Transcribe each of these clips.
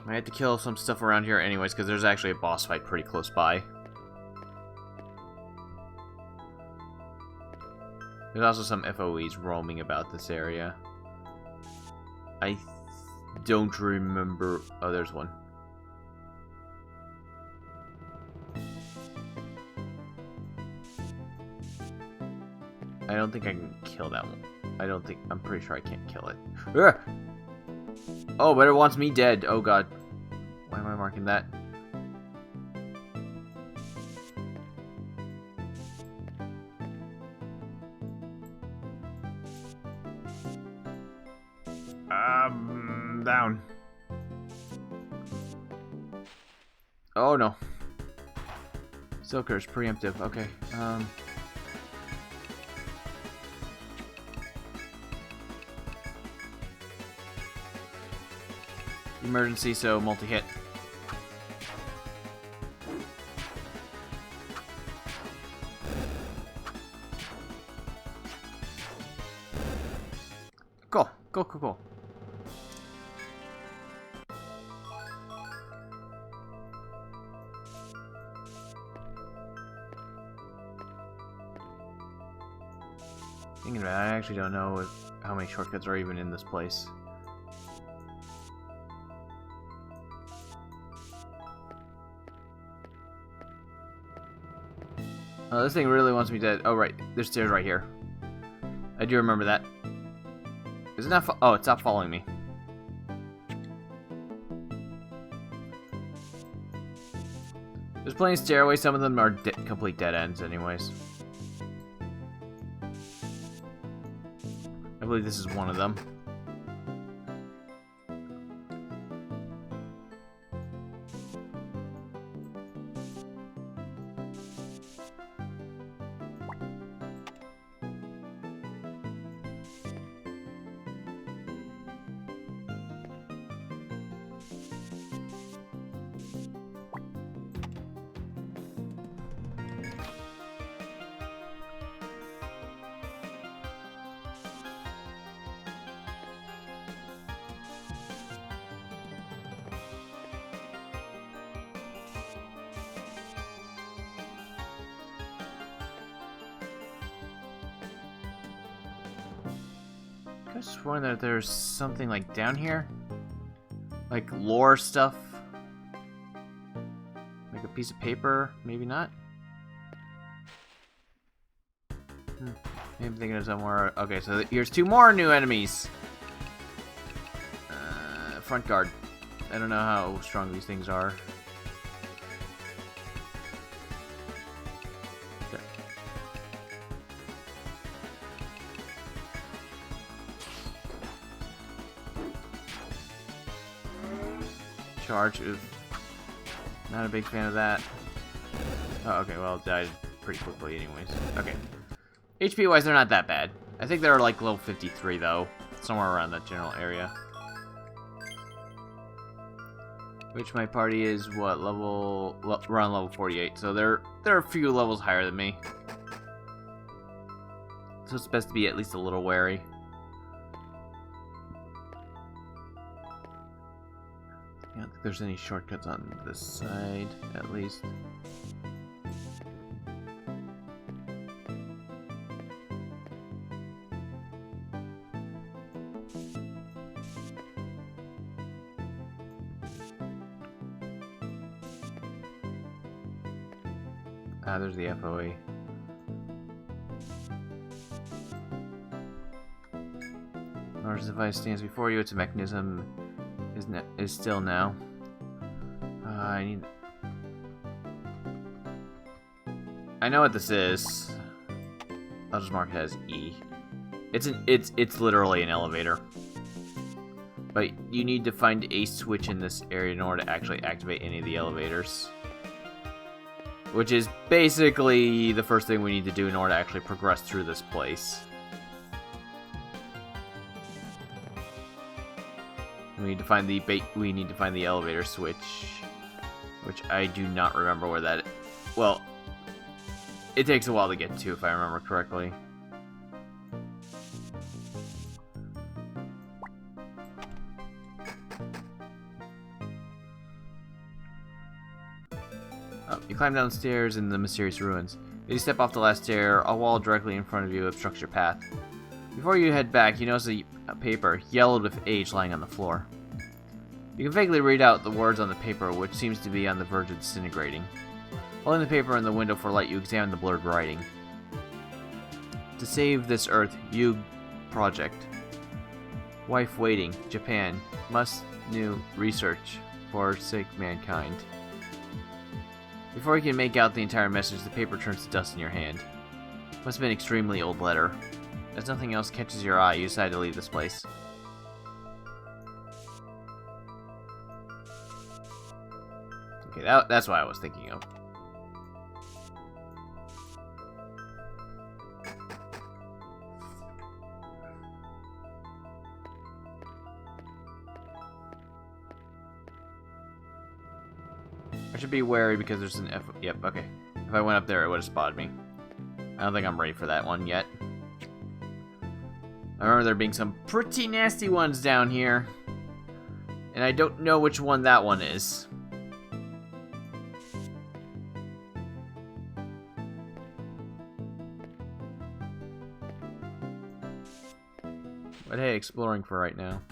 I had to kill some stuff around here anyways, because there's actually a boss fight pretty close by. There's also some FOEs roaming about this area. I don't remember... Oh, there's one. I don't think I can kill that one. I'm pretty sure I can't kill it. Urgh! Oh, but it wants me dead. Oh god. Why am I marking that? Down. Oh no. Silker's preemptive. Okay. Emergency, so multi-hit. Cool. Cool. Thinking about it, I actually don't know how many shortcuts are even in this place. Oh, this thing really wants me dead. Oh, right. There's stairs right here. I do remember that. Is it not oh, it stopped following me. There's plenty of stairways. Some of them are complete dead ends anyways. I believe this is one of them. I just sworn that there's something like down here, like lore stuff, like a piece of paper. Maybe not. Maybe I'm thinking of somewhere. Okay, so here's two more new enemies. Front guard. I don't know how strong these things are. Charge. Not a big fan of that. Oh, okay, well, it died pretty quickly anyways. Okay. HP wise, they're not that bad. I think they're like level 53 though. Somewhere around that general area. Which my party is what, level around level 48. So they're a few levels higher than me. So it's best to be at least a little wary. I don't think there's any shortcuts on this side, at least. Ah, there's the FOE. Large device stands before you. Its mechanism is still now. I know what this is. I'll just mark it as E. It's literally an elevator. But you need to find a switch in this area in order to actually activate any of the elevators. Which is basically the first thing we need to do in order to actually progress through this place. We need to find the elevator switch, which I do not remember where that is. Well, it takes a while to get to, if I remember correctly. You climb downstairs in the mysterious ruins. As you step off the last stair, a wall directly in front of you obstructs your path. Before you head back, you notice a paper, yellowed with age, lying on the floor. You can vaguely read out the words on the paper, which seems to be on the verge of disintegrating. Holding the paper in the window for light, you examine the blurred writing. To save this Earth, you project. Wife waiting, Japan. Must new research. Forsake mankind. Before you can make out the entire message, the paper turns to dust in your hand. Must have been an extremely old letter. As nothing else catches your eye, you decide to leave this place. Okay, that's what I was thinking of. I should be wary because there's an F... Yep, okay. If I went up there, it would have spotted me. I don't think I'm ready for that one yet. I remember there being some pretty nasty ones down here. And I don't know which one that one is. But hey, exploring for right now.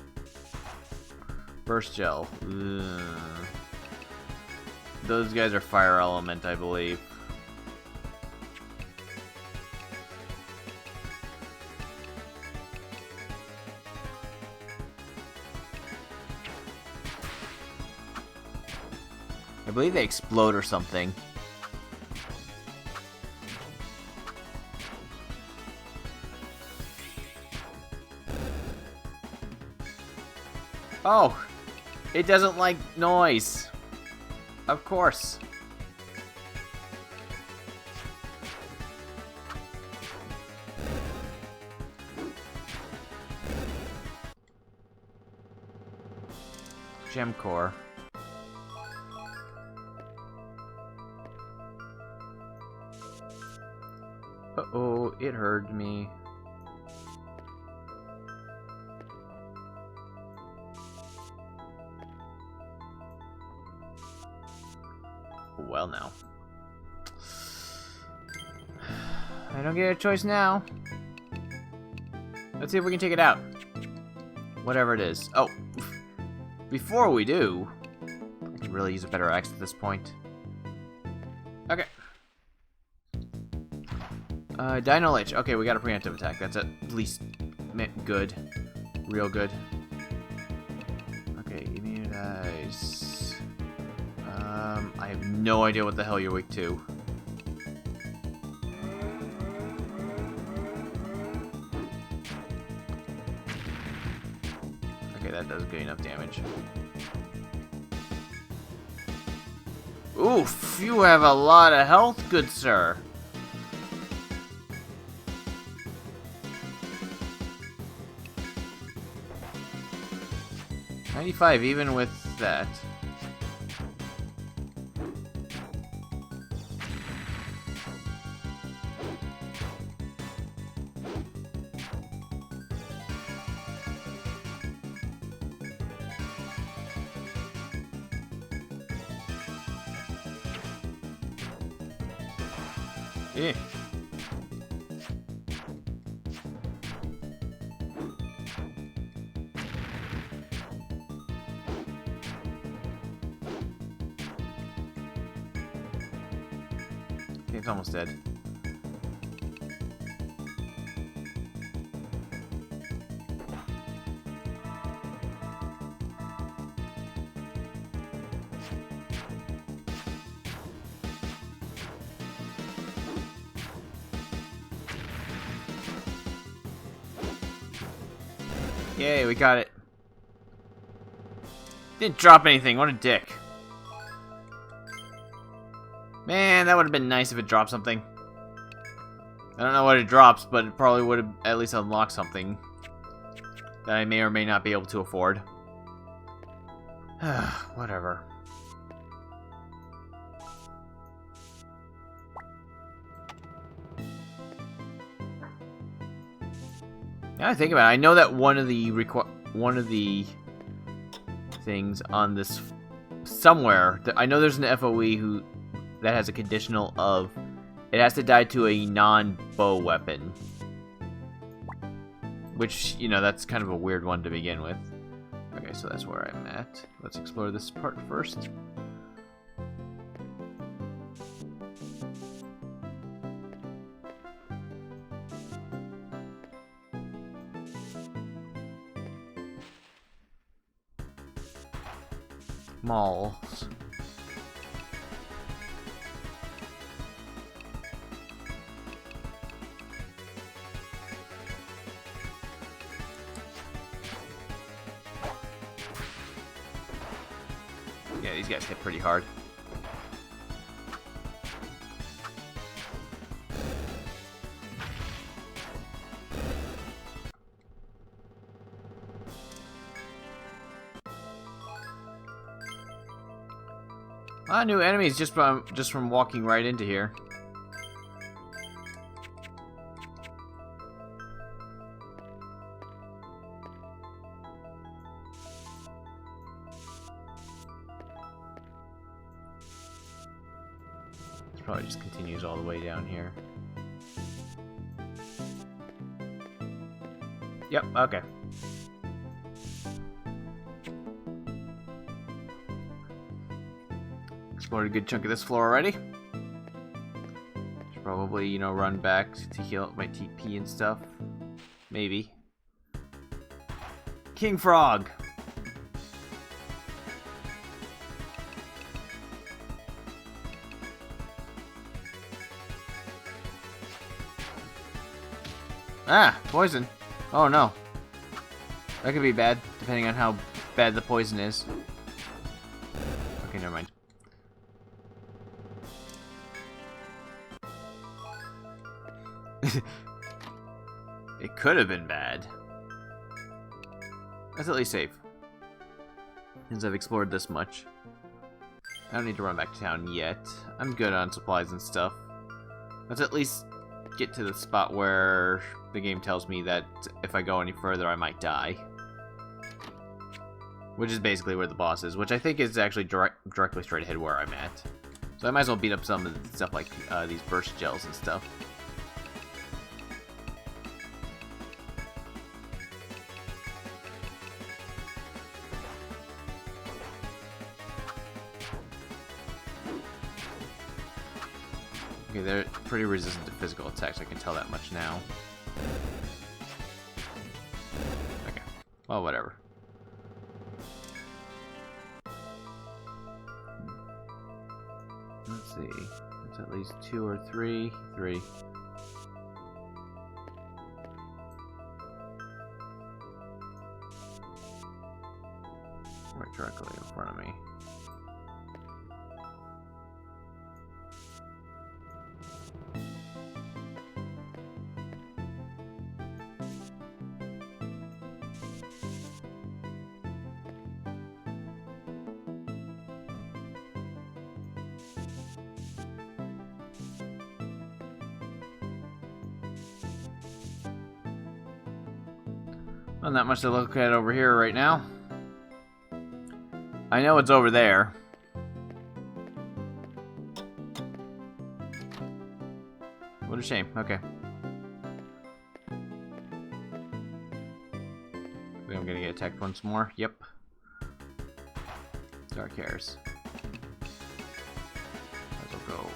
Burst gel. Ugh. Those guys are fire element, I believe. I believe they explode or something. Oh! It doesn't like noise! Of course. Gem core. Uh-oh, it heard me. Well, now. I don't get a choice now. Let's see if we can take it out. Whatever it is. Oh, before we do, I can really use a better axe at this point. Okay. Dino Lich. Okay, we got a preemptive attack. That's at least good. Real good. Okay, immunize. I have no idea what the hell you're weak to. Okay, that does good enough damage. Oof, you have a lot of health, good sir. $95 even with that. Yeah. Okay, it's almost dead. Yay, we got it. Didn't drop anything, what a dick. Man, that would have been nice if it dropped something. I don't know what it drops, but it probably would have at least unlocked something that I may or may not be able to afford. Whatever. Now I think about it, I know that one of the things on this somewhere, I know there's an FOE that has a conditional of it has to die to a non-bow weapon. Which, you know, that's kind of a weird one to begin with. Okay, so that's where I'm at. Let's explore this part first. Malls. Yeah, these guys hit pretty hard. New enemies just from walking right into here. This probably just continues all the way down here. Yep, okay. Explored a good chunk of this floor already. Should probably, you know, run back to heal up my TP and stuff. Maybe. King Frog! Ah! Poison! Oh no. That could be bad, depending on how bad the poison is. Okay, never mind. It could have been bad. That's at least safe. Since I've explored this much. I don't need to run back to town yet. I'm good on supplies and stuff. Let's at least get to the spot where the game tells me that if I go any further I might die. Which is basically where the boss is, which I think is actually directly straight ahead where I'm at. So I might as well beat up some of the stuff like these burst gels and stuff. Okay, they're pretty resistant to physical attacks, I can tell that much now. Okay, well, whatever. Let's see, it's at least 2 or 3. 3. Right directly in front of me. Not much to look at over here right now. I know it's over there. What a shame. Okay. I'm gonna get attacked once more. Yep. Dark hairs. I'll go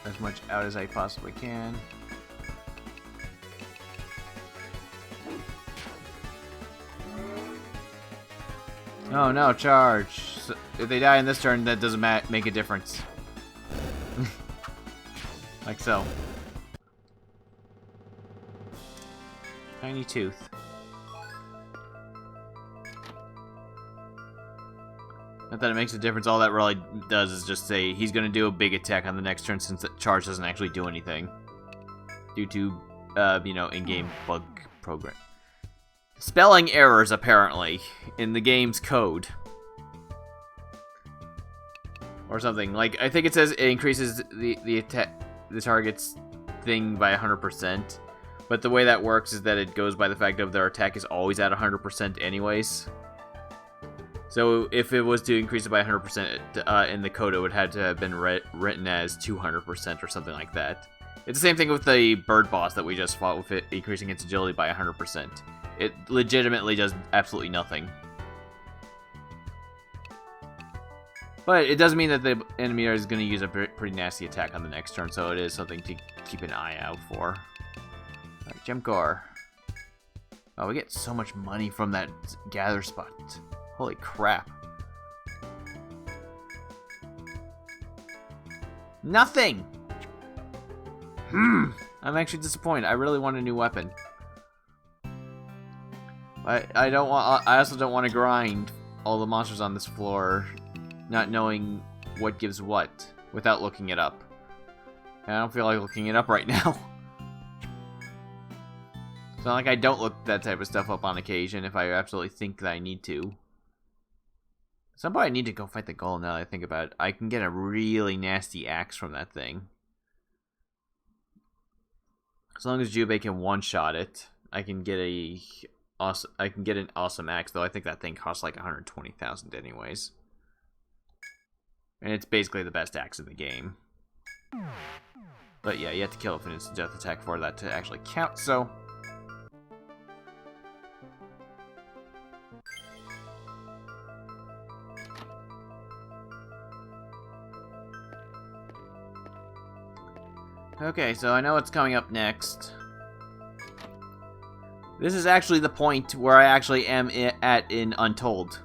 as much out as I possibly can. Oh no, charge. So if they die in this turn, that doesn't make a difference. Like so. Tiny tooth. Not that it makes a difference, all that really does is just say he's gonna do a big attack on the next turn since that charge doesn't actually do anything. Due to, you know, in-game bug program. Spelling errors, apparently, in the game's code. Or something. Like, I think it says it increases the target's thing by 100%. But the way that works is that it goes by the fact of their attack is always at 100% anyways. So if it was to increase it by 100% in the code, it would have to have been written as 200% or something like that. It's the same thing with the bird boss that we just fought with it, increasing its agility by 100%. It legitimately does absolutely nothing. But it doesn't mean that the enemy is going to use a pretty nasty attack on the next turn, so it is something to keep an eye out for. Alright, Gem Core. Oh, we get so much money from that gather spot. Holy crap. Nothing! I'm actually disappointed. I really want a new weapon. I also don't want to grind all the monsters on this floor, not knowing what gives what, without looking it up. And I don't feel like looking it up right now. It's not like I don't look that type of stuff up on occasion if I absolutely think that I need to. At some point I need to go fight the golem now that I think about it. I can get a really nasty axe from that thing. As long as Jubei can one-shot it, I can get an awesome axe, though I think that thing costs like 120,000 anyways. And it's basically the best axe in the game. But yeah, you have to kill it with an instant death attack for that to actually count, so... Okay, so I know what's coming up next. This is actually the point where I actually am at in Untold.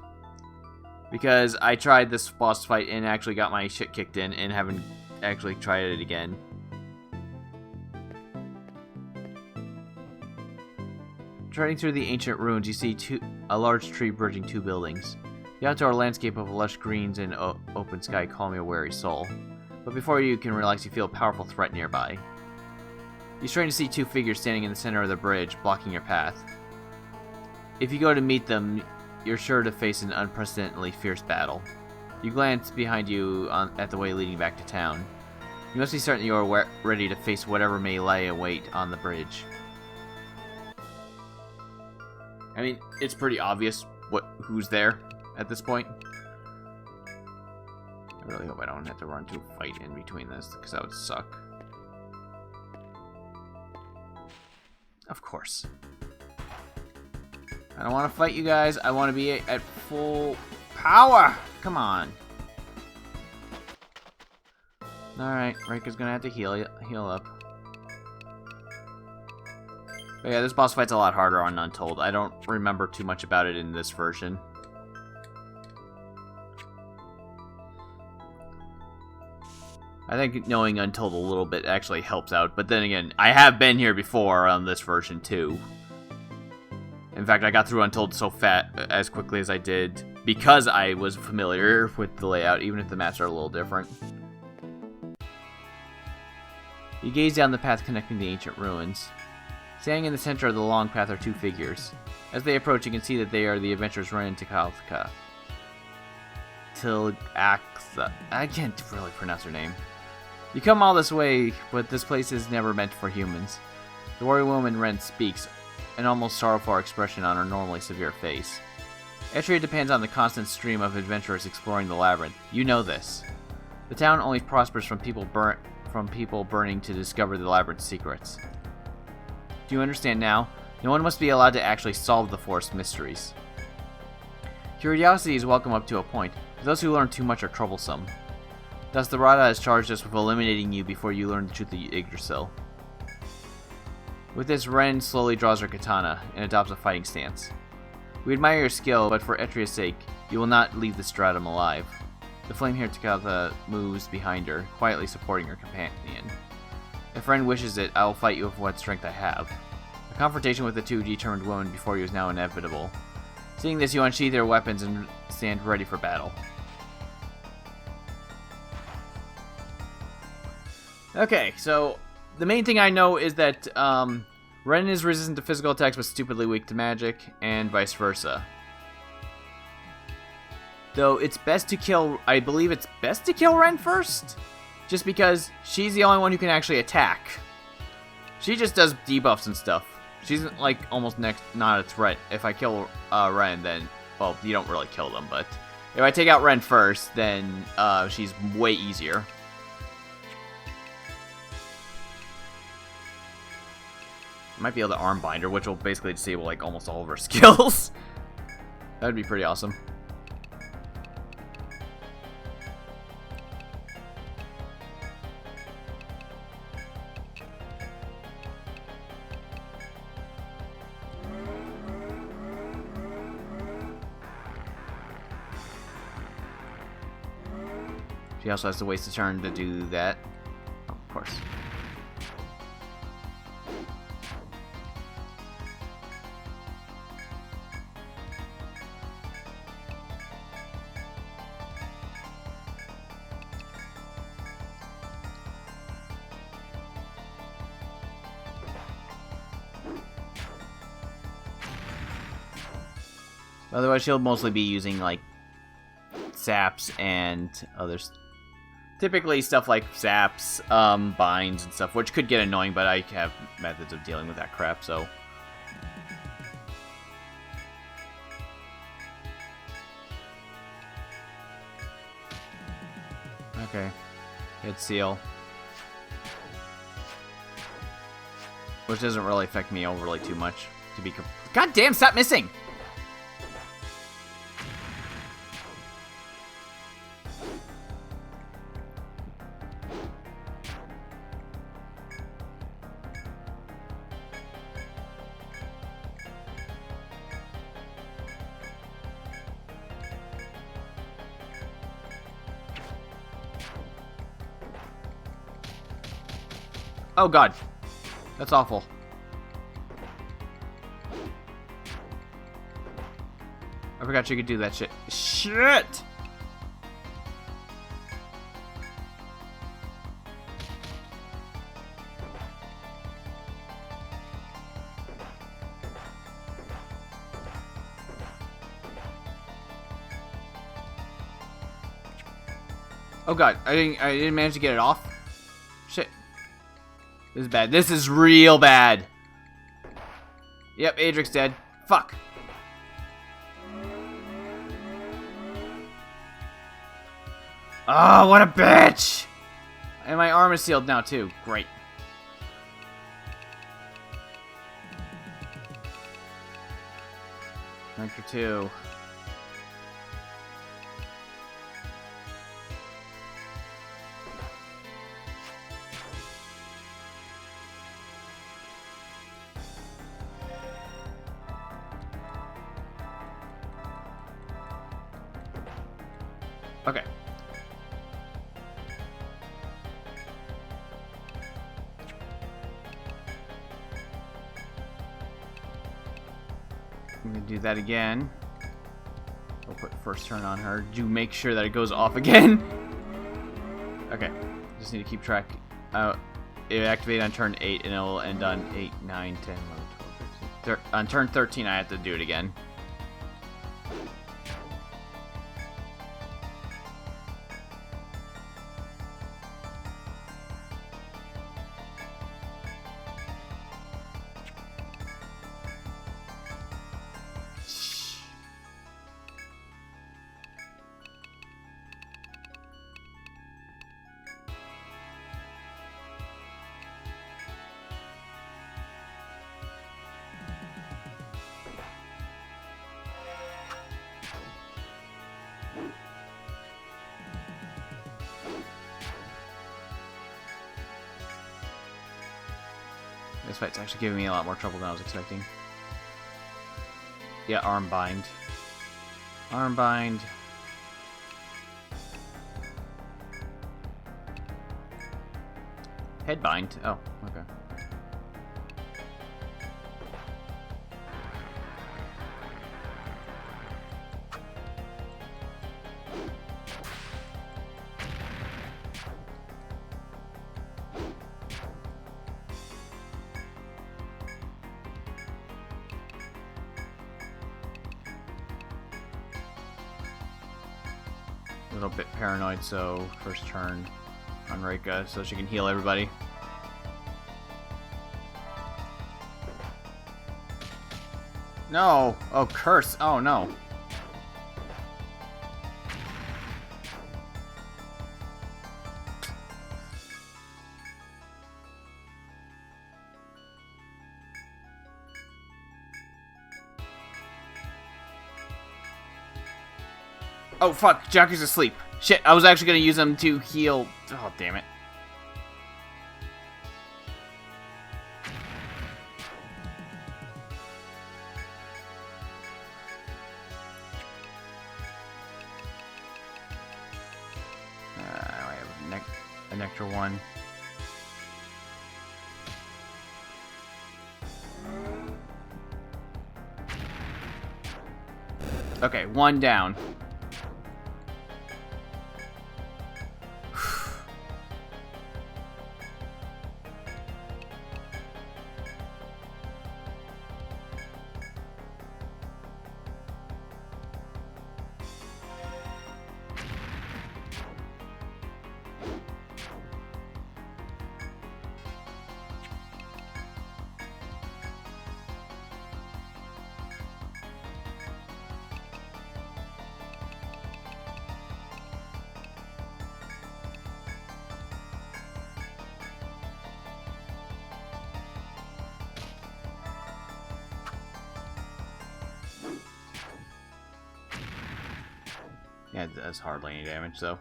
Because I tried this boss fight and actually got my shit kicked in and haven't actually tried it again. Treading through the ancient ruins, you see a large tree bridging two buildings. The outdoor landscape of lush greens and open sky calm your weary soul. But before you can relax, you feel a powerful threat nearby. You strain to see two figures standing in the center of the bridge, blocking your path. If you go to meet them, you're sure to face an unprecedentedly fierce battle. You glance behind you at the way leading back to town. You must be certain you are ready to face whatever may lie await on the bridge. I mean, it's pretty obvious who's there at this point. I really hope I don't have to run to a fight in between this, because that would suck. Of course. I don't want to fight you guys. I want to be at full power. Come on. Alright, Reika's gonna have to heal up. But yeah, this boss fight's a lot harder on Untold. I don't remember too much about it in this version. I think knowing Untold a little bit actually helps out, but then again, I have been here before on this version too. In fact, I got through Untold so as quickly as I did because I was familiar with the layout, even if the maps are a little different. You gaze down the path connecting the ancient ruins. Standing in the center of the long path are two figures. As they approach, you can see that they are the adventurers Ren and Takalka. Tilakza. I can't really pronounce her name. You come all this way, but this place is never meant for humans. The warrior woman Ren speaks, an almost sorrowful expression on her normally severe face. Etrian depends on the constant stream of adventurers exploring the labyrinth. You know this. The town only prospers from people burning to discover the labyrinth's secrets. Do you understand now? No one must be allowed to actually solve the forest mysteries. Curiosity is welcome up to a point, but those who learn too much are troublesome. Thus, the Rada has charged us with eliminating you before you learn the truth of Yggdrasil. With this, Ren slowly draws her katana and adopts a fighting stance. We admire your skill, but for Etria's sake, you will not leave the stratum alive. The flame-haired Takata moves behind her, quietly supporting her companion. If Ren wishes it, I will fight you with what strength I have. A confrontation with the two determined women before you is now inevitable. Seeing this, you unsheath your weapons and stand ready for battle. Okay, so the main thing I know is that Ren is resistant to physical attacks but stupidly weak to magic, and vice versa. Though it's best to kill, I believe it's best to kill Ren first, just because she's the only one who can actually attack. She just does debuffs and stuff. She's like almost not a threat. If I kill Ren, then Well, you don't really kill them, but if I take out Ren first, then she's way easier. I might be able to arm bind her, which will basically disable like almost all of her skills. That would be pretty awesome. She also has to waste a turn to do that. Oh, of course. Otherwise, she'll mostly be using, like, saps and others. Typically, stuff like saps, binds, and stuff, which could get annoying, but I have methods of dealing with that crap, so. Okay. Hit seal. Which doesn't really affect me overly too much, to be God damn, stop missing! Oh god. That's awful. I forgot you could do that shit. Shit! Oh god, I didn't manage to get it off. Shit. This is bad. This is real bad. Yep, Adric's dead. Fuck. Oh, what a bitch! And my arm is sealed now, too. Great. Vector 2. Okay. I'm gonna do that again. We'll put first turn on her. Do make sure that it goes off again. Okay. Just need to keep track. It activated on turn 8 and it will end on 8, 9, 10, 11, 12, 13. On turn 13 I have to do it again. This fight's actually giving me a lot more trouble than I was expecting. Yeah, arm bind. Arm bind. Head bind. Oh, okay. A little bit paranoid, so first turn on Reika so she can heal everybody. No! Oh, curse! Oh, no. Oh, fuck. Jackie's asleep. Shit, I was actually going to use him to heal. Oh, damn it. I have a nectar one. Okay, one down. Yeah, it does hardly any damage, so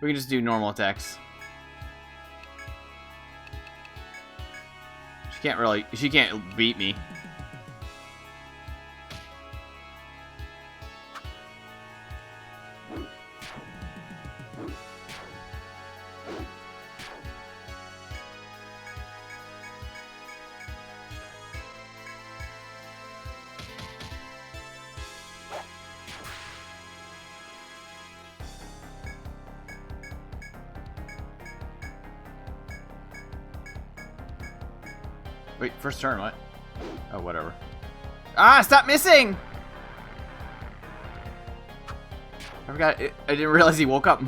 we can just do normal attacks. She can't beat me. Wait, first turn, what? Oh, whatever. Ah, stop missing! I forgot, I didn't realize he woke up.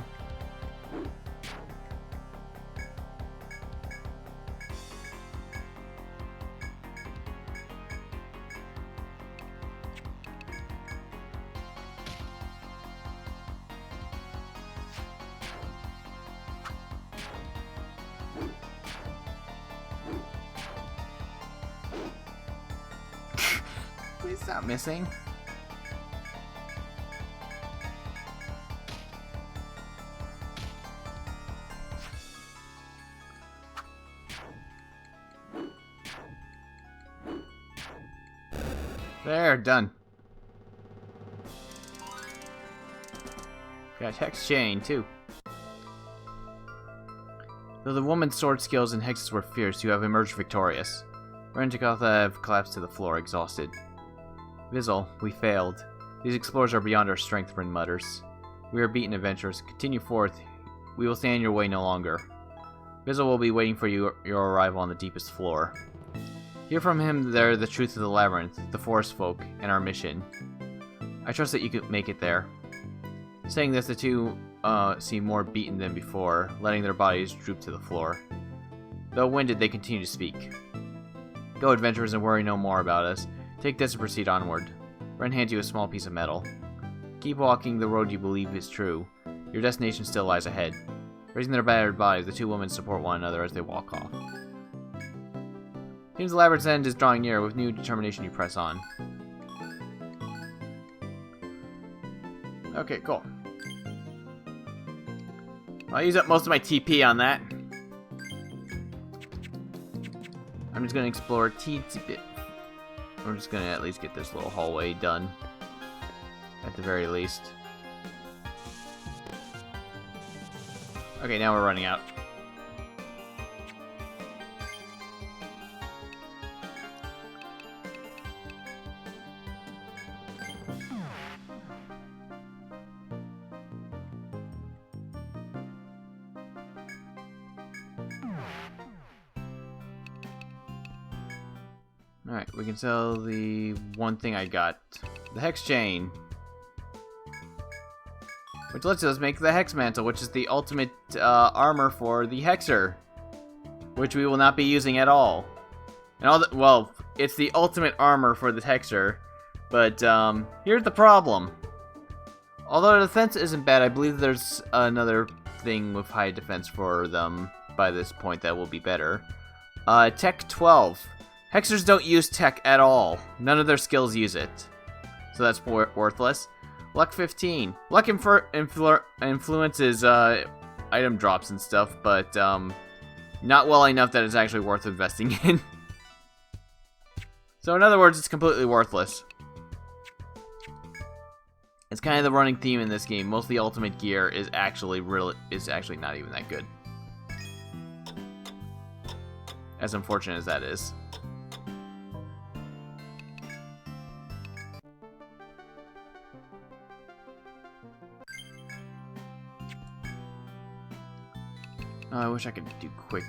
Please stop missing. There, done. Got Hex Chain, too. Though the woman's sword skills and hexes were fierce, you have emerged victorious. Ren and Takatha have collapsed to the floor, exhausted. Vizzle, we failed. These explorers are beyond our strength, Ren mutters. We are beaten adventurers. Continue forth. We will stand in your way no longer. Vizzle will be waiting for your arrival on the deepest floor. Hear from him there the truth of the labyrinth, the forest folk, and our mission. I trust that you could make it there. Saying this, the two seem more beaten than before, letting their bodies droop to the floor. Though winded, they continue to speak. Go, adventurers, and worry no more about us. Take this and proceed onward. Ren hands you a small piece of metal. Keep walking the road you believe is true. Your destination still lies ahead. Raising their battered bodies, the two women support one another as they walk off. Seems the labyrinth's end is drawing near. With new determination, you press on. Okay, cool. I'll use up most of my TP on that. I'm just going to explore a teensy bit. We're just going to at least get this little hallway done. At the very least. Okay, now we're running out. Alright, we can sell the one thing I got. The Hex Chain. Which lets us make the Hex Mantle, which is the ultimate armor for the Hexer. Which we will not be using at all. And well, it's the ultimate armor for the Hexer. But here's the problem. Although the defense isn't bad, I believe there's another thing with high defense for them by this point that will be better. Tech 12. Hexers don't use tech at all. None of their skills use it. So that's worthless. Luck 15. Luck influences item drops and stuff, but not well enough that it's actually worth investing in. So in other words, it's completely worthless. It's kind of the running theme in this game. Most of the ultimate gear is actually not even that good. As unfortunate as that is. Oh, I wish I could do quick.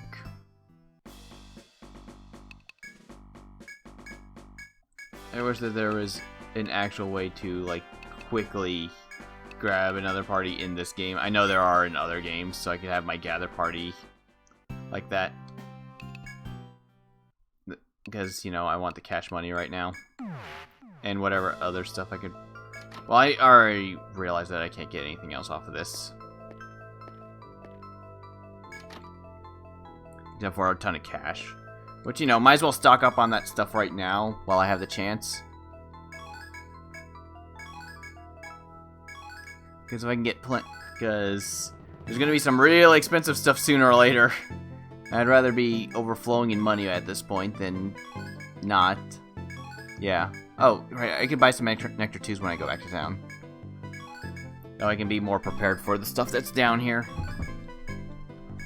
I wish that there was an actual way to, like, quickly grab another party in this game. I know there are in other games, so I could have my gather party like that. Because, you know, I want the cash money right now. And whatever other stuff I could... Well, I already realized that I can't get anything else off of this. Except for a ton of cash. Which, you know, might as well stock up on that stuff right now while I have the chance. Because if I can get because there's going to be some really expensive stuff sooner or later. I'd rather be overflowing in money at this point than not. Yeah. Oh, right, I can buy some Nectar 2s when I go back to town. So I can be more prepared for the stuff that's down here.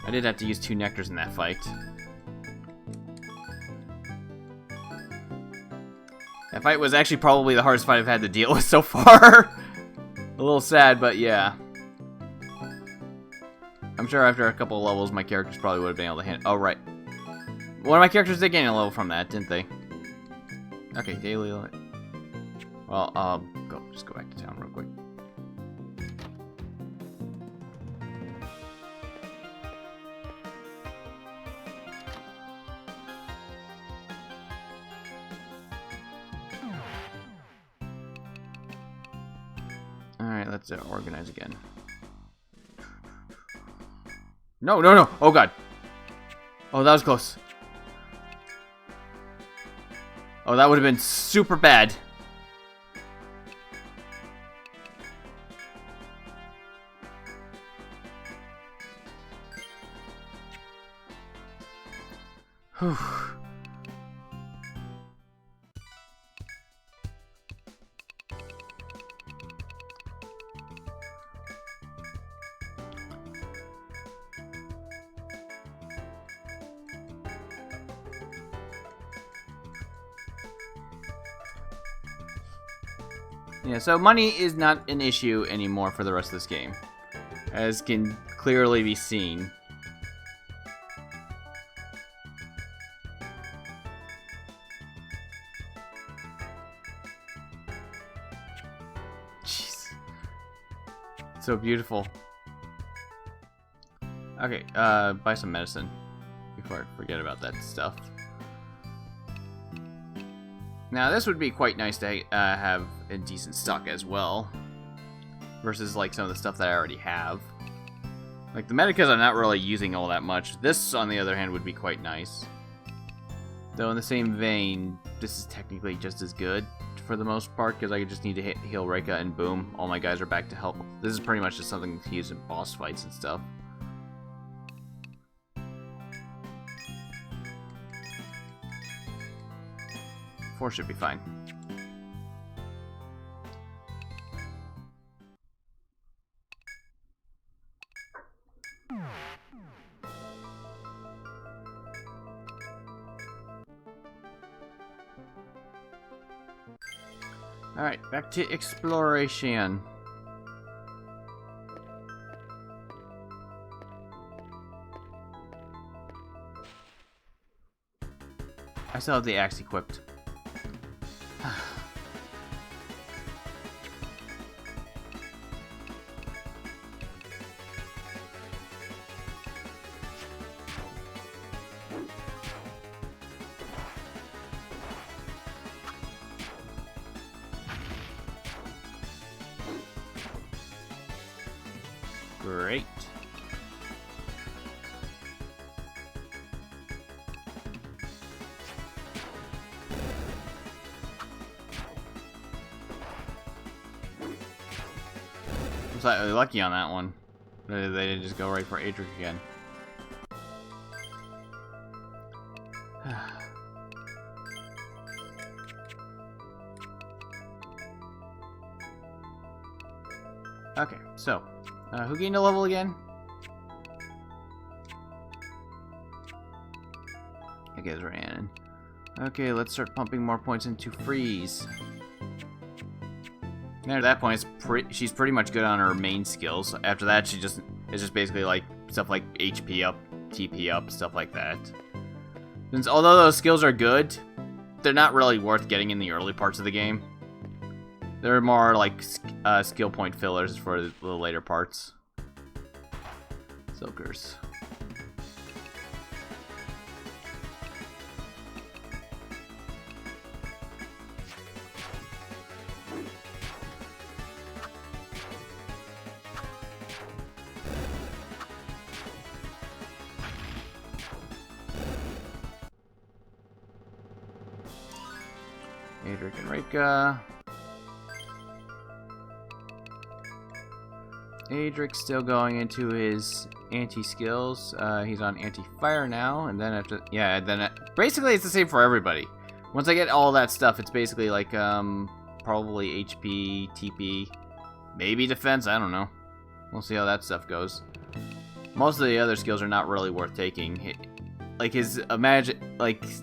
I did have to use 2 Nectars in that fight. That fight was actually probably the hardest fight I've had to deal with so far. A little sad, but yeah. I'm sure after a couple of levels, my characters probably would have been able to handle. Oh, right. One of my characters did gain a level from that, didn't they? Okay, daily. Well, just go back to town real quick. Alright, let's organize again. No, no, no! Oh, God. Oh, that was close. Oh, that would have been super bad. Whew. Yeah, so money is not an issue anymore for the rest of this game, as can clearly be seen. Jeez. So beautiful. Okay, buy some medicine before I forget about that stuff. Now, this would be quite nice to have a decent stock as well, versus like some of the stuff that I already have. Like the medicas I'm not really using all that much. This, on the other hand, would be quite nice. Though in the same vein, this is technically just as good for the most part, because I just need to heal Reika and boom, all my guys are back to help. This is pretty much just something to use in boss fights and stuff. 4 should be fine. Alright, back to exploration. I still have the axe equipped. Great. slightly lucky on that one. They didn't just go right for Etrian again. Okay, so, who gained a level again? I guess Rhiannon. Okay, let's start pumping more points into Freeze. And at that point, she's pretty much good on her main skills. After that, it's just basically like stuff like HP up, TP up, stuff like that. Since although those skills are good, they're not really worth getting in the early parts of the game. They're more like skill point fillers for the later parts. Silkers. Adric and Reika. Adric's still going into his anti-skills. He's on anti-fire now, and then after, yeah, basically it's the same for everybody. Once I get all that stuff, it's basically like, probably HP, TP, maybe defense, I don't know. We'll see how that stuff goes. Most of the other skills are not really worth taking. Like the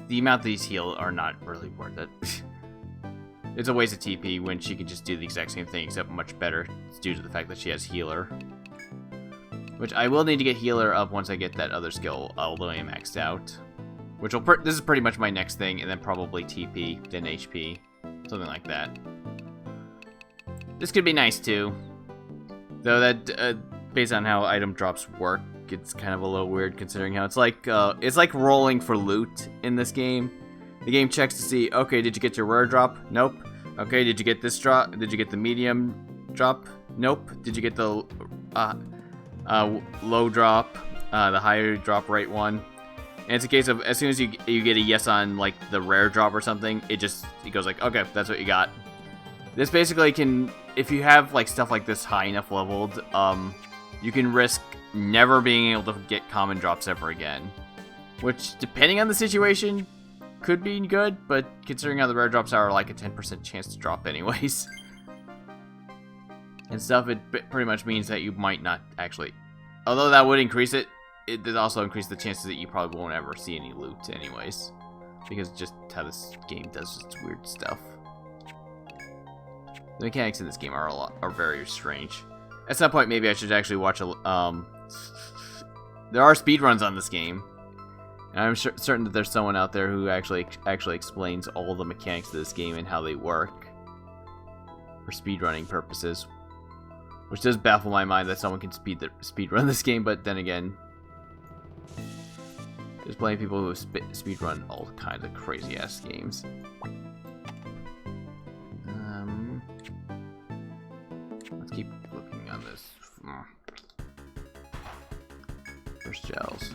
amount these heal are not really worth it. It's a waste of TP when she can just do the exact same thing, except much better. It's due to the fact that she has healer. Which I will need to get healer up once I get that other skill all the way maxed out. Which this is pretty much my next thing, and then probably TP, then HP. Something like that. This could be nice too. Though that, based on how item drops work, it's kind of a little weird considering how it's like rolling for loot in this game. The game checks to see, okay, did you get your rare drop? Nope. Okay, did you get this drop? Did you get the medium drop? Nope. Did you get the low drop, the higher drop rate one? And it's a case of as soon as you get a yes on like the rare drop or something, it goes like, okay, that's what you got. This basically can, if you have like stuff like this high enough leveled, you can risk never being able to get common drops ever again. Which, depending on the situation, could be good, but considering how the rare drops are like a 10% chance to drop anyways. And stuff, it pretty much means that you might not actually, although that would increase it, it does also increase the chances that you probably won't ever see any loot anyways. Because just how this game does its weird stuff. The mechanics in this game are very strange. At some point, maybe I should actually watch a, there are speedruns on this game. And I'm certain that there's someone out there who actually explains all the mechanics of this game and how they work for speedrunning purposes. Which does baffle my mind that someone can speedrun this game, but then again, there's plenty of people who speedrun all kinds of crazy-ass games. Let's keep looking on this. First gels.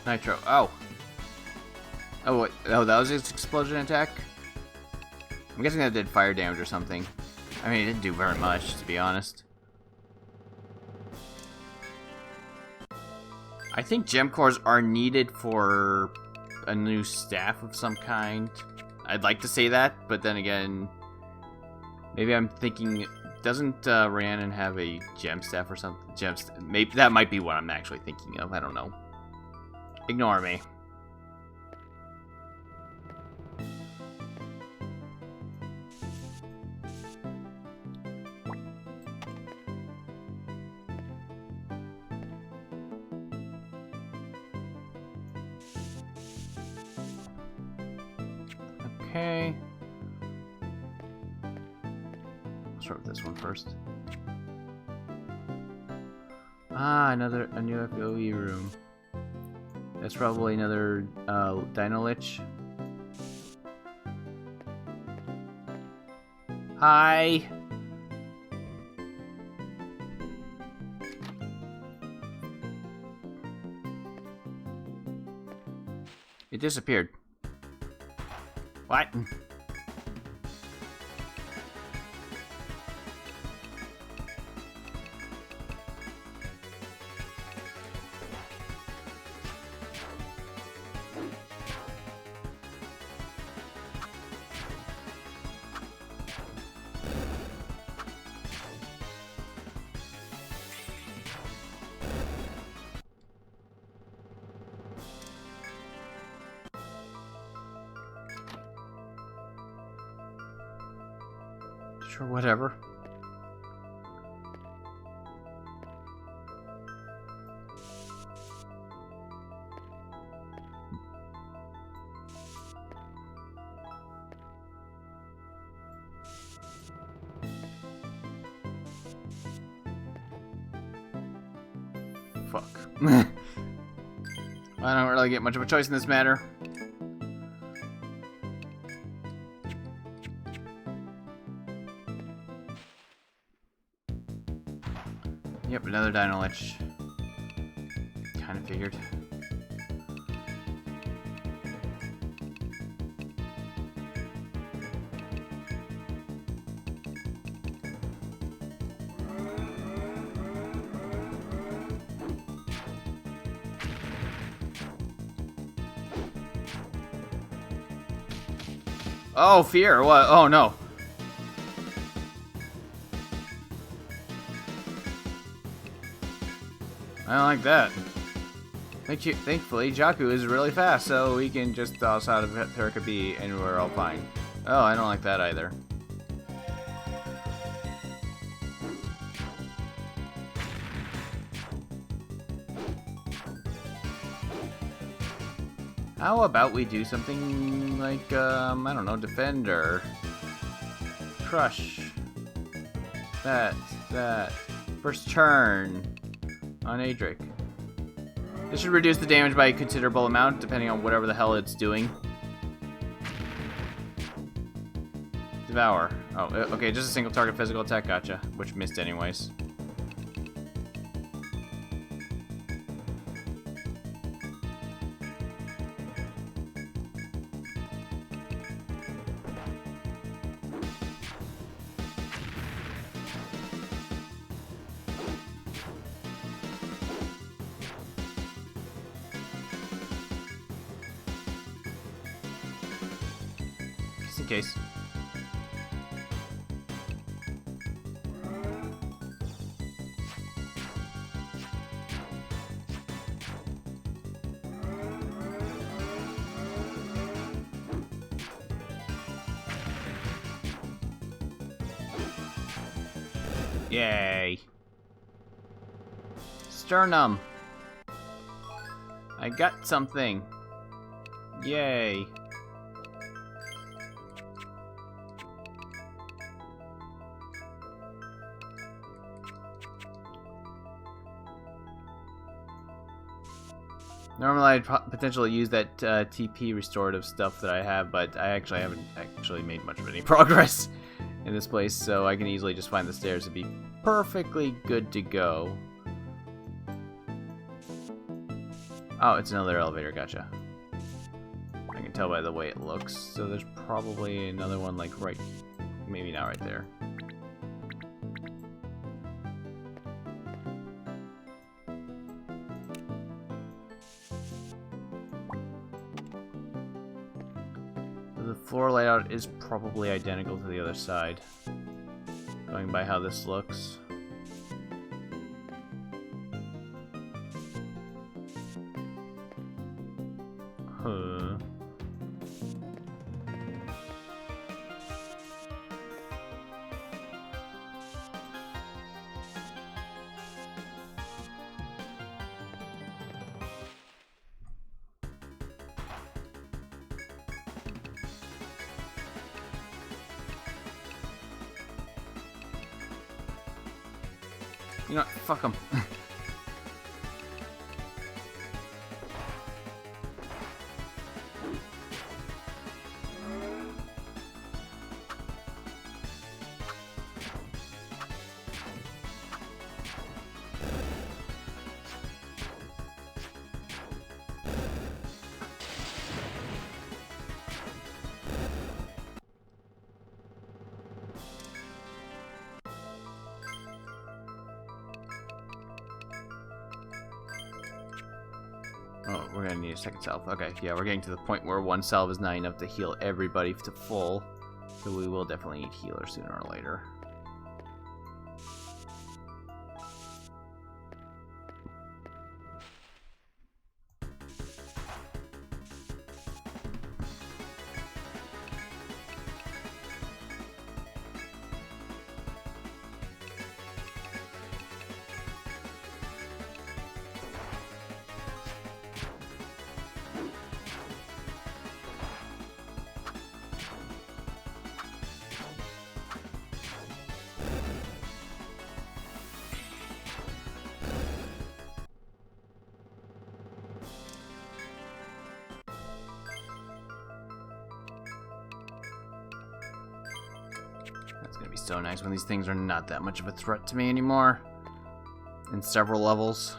Nitro. Oh. Oh, wait. Oh, that was his explosion attack? I'm guessing that did fire damage or something. I mean, it didn't do very much, to be honest. I think gem cores are needed for a new staff of some kind. I'd like to say that, but then again, maybe I'm thinking, doesn't Rhiannon have a gem staff or something? Maybe that might be what I'm actually thinking of. I don't know. Ignore me. Okay. Let's start with this one first. Ah, a new FOE room. That's probably another Dino Lich. Hi. It disappeared. What? Sure, whatever. Fuck. I don't really get much of a choice in this matter. Yep, another Dino Lich. Kind of figured. Oh, fear. What? Oh, no. I don't like that. Thankfully, Jakku is really fast, so we can just toss out of Terika B and we're all fine. Oh, I don't like that either. How about we do something like, I don't know, defend or crush. That. First turn on Adric. This should reduce the damage by a considerable amount, depending on whatever the hell it's doing. Devour. Oh, okay, just a single target physical attack, gotcha. Which missed anyways. Just in case. Yay. Sternum. I got something. Yay. Normally I'd potentially use that TP restorative stuff that I have, but I haven't made much of any progress in this place, so I can easily just find the stairs and be perfectly good to go. Oh, it's another elevator, gotcha. I can tell by the way it looks, so there's probably another one like right, maybe not right there. The floor layout is probably identical to the other side, going by how this looks. Huh. You know what? Fuck them. we're gonna need a second salve. Okay, yeah, we're getting to the point where one salve is not enough to heal everybody to full. So we will definitely need healers sooner or later. That's gonna be so nice when these things are not that much of a threat to me anymore. In several levels.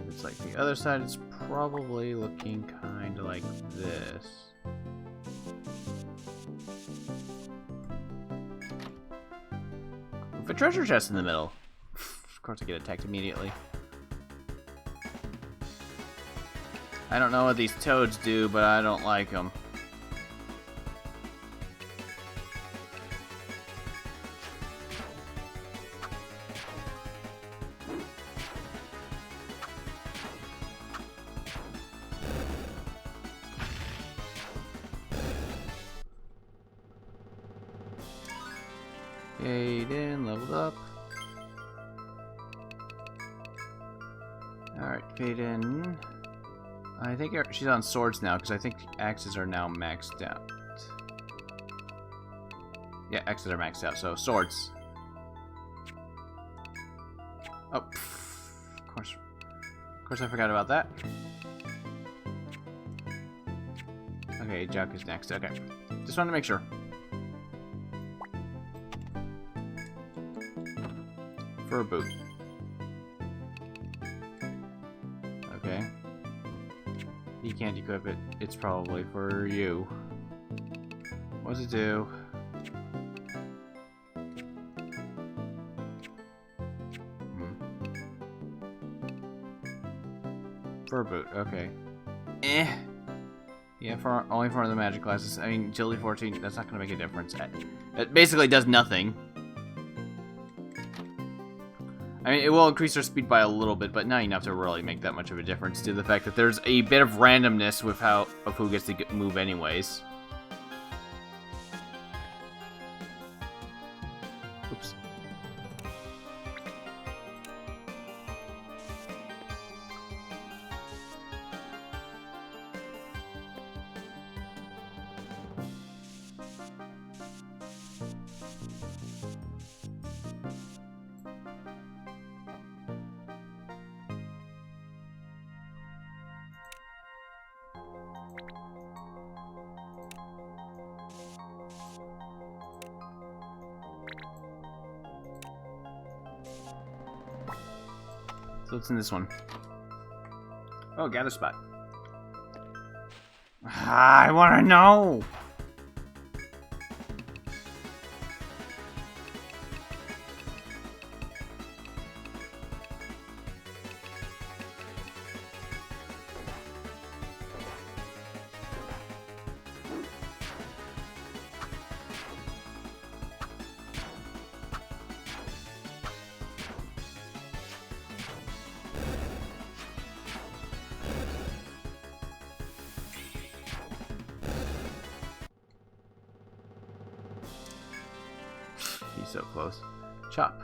It's like the other side is probably looking kind of like this. With a treasure chest in the middle. Of course I get attacked immediately. I don't know what these toads do, but I don't like them. Aiden leveled up. Alright, Aiden. I think she's on swords now, because I think axes are now maxed out. Yeah, axes are maxed out, so swords. Oh, of course I forgot about that. Okay, Jack is next. Okay, just wanted to make sure. For a boot. Okay. You can't equip it. It's probably for you. What does it do? For a boot. Okay. Yeah, only for the magic classes. I mean, agility 14. That's not gonna make a difference. It basically does nothing. I mean, it will increase our speed by a little bit, but not enough to really make that much of a difference due to the fact that there's a bit of randomness with who gets to move anyways. Oops. So what's in this one? Oh, gather spot. I want to know! He's so close. Chop.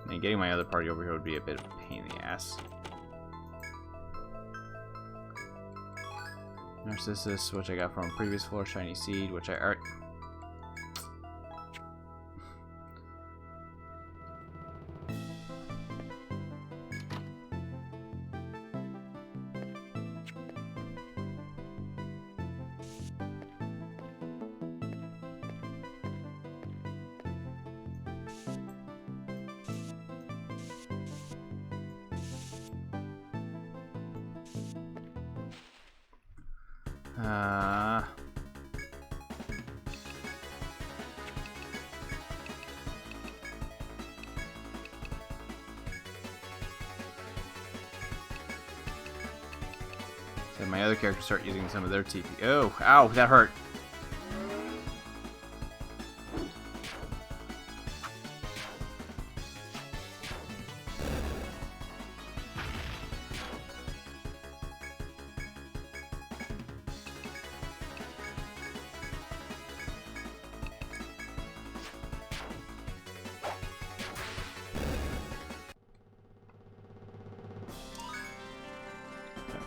And getting my other party over here would be a bit of a pain in the ass. Narcissus, which I got from previous floor. Shiny Seed, which I already... So my other characters start using some of their TP. Oh, ow, that hurt.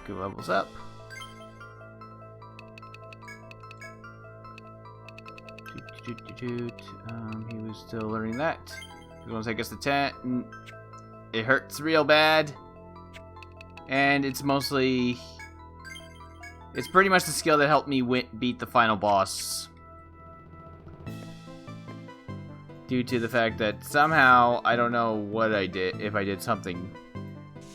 Good levels up. He was still learning that. He's gonna take us to 10. It hurts real bad. And it's mostly... It's pretty much the skill that helped me beat the final boss. Due to the fact that somehow, I don't know what I did, if I did something.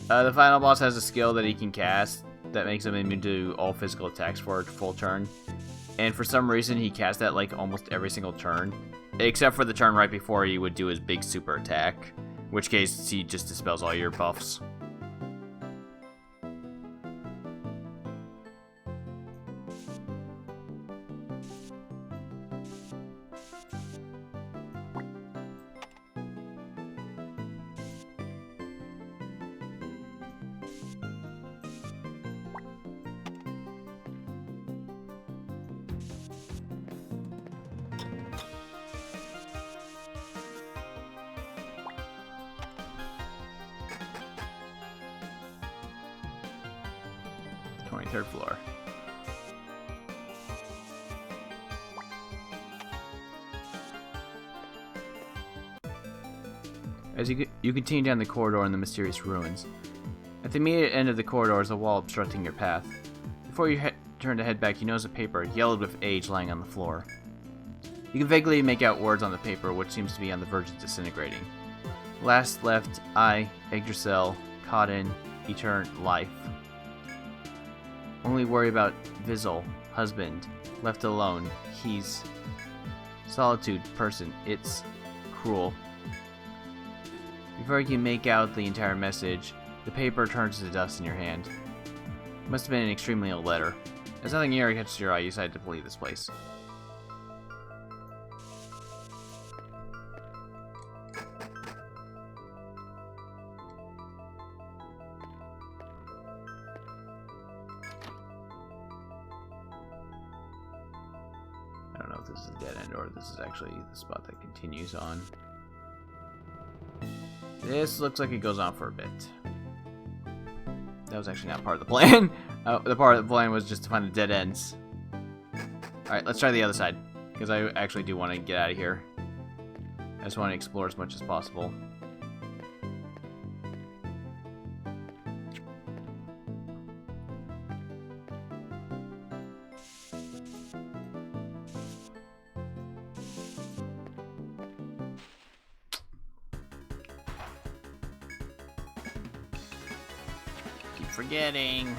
The final boss has a skill that he can cast that makes him immune to all physical attacks for a full turn. And for some reason, he casts that like almost every single turn. Except for the turn right before he would do his big super attack. In which case, he just dispels all your buffs. Third floor. As you continue down the corridor in the mysterious ruins. At the immediate end of the corridor is a wall obstructing your path. Before you turn to head back, you notice a paper, yellowed with age, lying on the floor. You can vaguely make out words on the paper, which seems to be on the verge of disintegrating. Last left, I, Yggdrasil, caught in, eternal life. Only worry about Vizel, husband, left alone. He's solitude, person. It's cruel. Before you can make out the entire message, the paper turns to dust in your hand. It must have been an extremely old letter. As nothing here catches your eye, you decide to leave this place. I don't know if this is a dead end or this is actually the spot that continues on. This looks like it goes on for a bit. That was actually not part of the plan. The part of the plan was just to find the dead ends. Alright, let's try the other side. Because I actually do want to get out of here. I just want to explore as much as possible. Forgetting.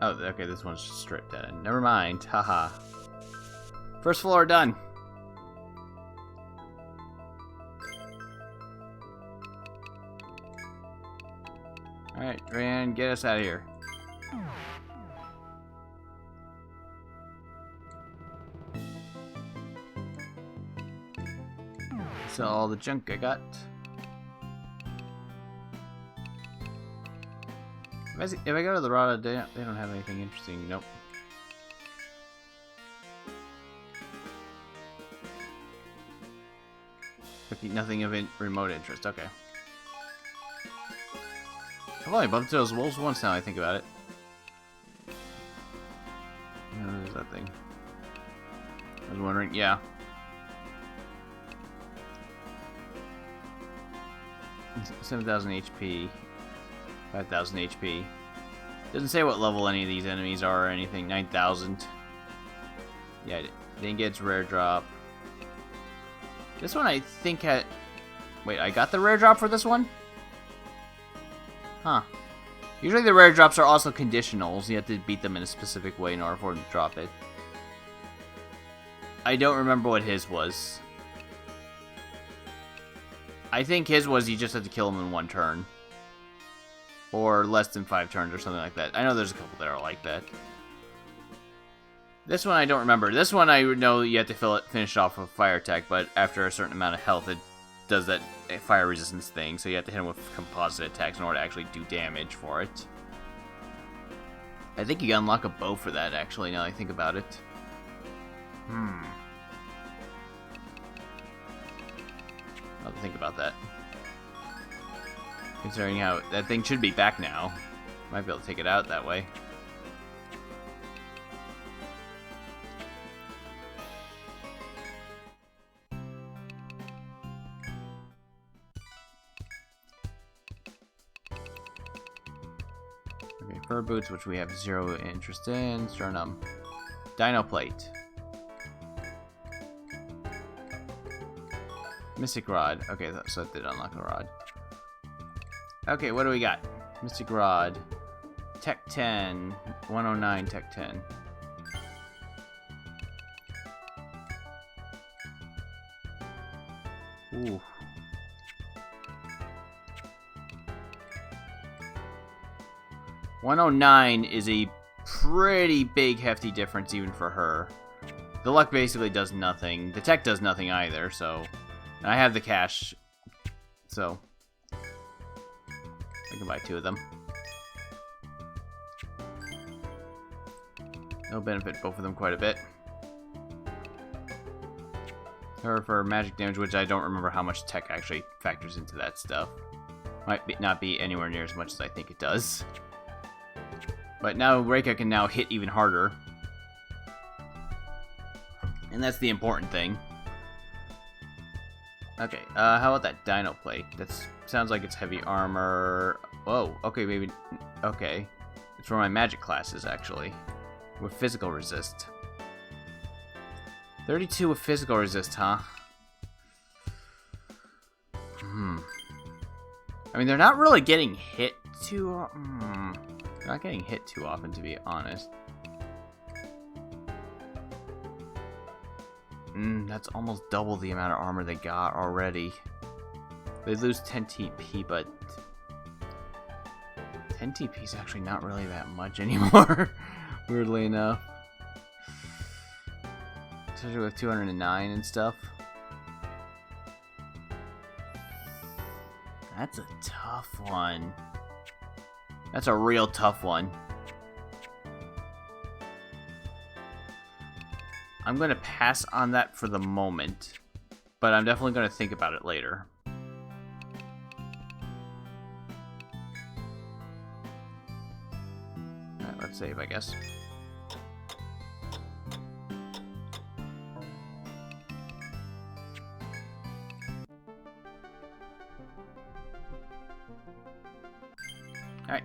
Oh, okay, this one's just straight dead end. Never mind. Haha. First floor done. Alright, Rand, get us out of here. Sell all the junk I got. If I go to the Rada, they don't have anything interesting. Nope. Nothing of remote interest. Okay. I've only bumped into those wolves once now I think about it. What is that thing? I was wondering. Yeah. 7,000 HP. 5,000 HP. Doesn't say what level any of these enemies are or anything. 9,000. Yeah, didn't get its rare drop. This one I think had... Wait, I got the rare drop for this one? Huh. Usually the rare drops are also conditionals. You have to beat them in a specific way in order for them to drop it. I don't remember what his was. I think his was you just had to kill him in one turn. Or less than 5 turns or something like that. I know there's a couple that are like that. This one I don't remember. This one I know you have to finish it off with fire attack, but after a certain amount of health it does that fire resistance thing, so you have to hit him with composite attacks in order to actually do damage for it. I think you unlock a bow for that, actually, now that I think about it. I'll have to think about that. Considering how that thing should be back now. Might be able to take it out that way. Okay, fur boots, which we have 0 interest in. Sternum. Dino plate. Mystic rod. Okay, so that did unlock a rod. Okay, what do we got? Mystic rod. Tech 10. 109 Tech 10. Ooh. $109 is a pretty big, hefty difference even for her. The luck basically does nothing. The tech does nothing either, so... And I have the cash, so... I can buy 2 of them. They'll benefit both of them quite a bit. Her for magic damage, which I don't remember how much tech actually factors into that stuff. Might not be anywhere near as much as I think it does. But now Reika can now hit even harder. And that's the important thing. Okay, how about that Dino Plate? That sounds like it's heavy armor. Whoa, okay, maybe... Okay. It's for my magic classes, actually. With physical resist. 32 with physical resist, huh? I mean, they're not really getting hit too... They're not getting hit too often, to be honest. That's almost double the amount of armor they got already. They lose 10 TP, but 10 TP is actually not really that much anymore, weirdly enough. Especially with 209 and stuff. That's a tough one. That's a real tough one. I'm going to pass on that for the moment, but I'm definitely going to think about it later. Alright, let's save, I guess. Alright.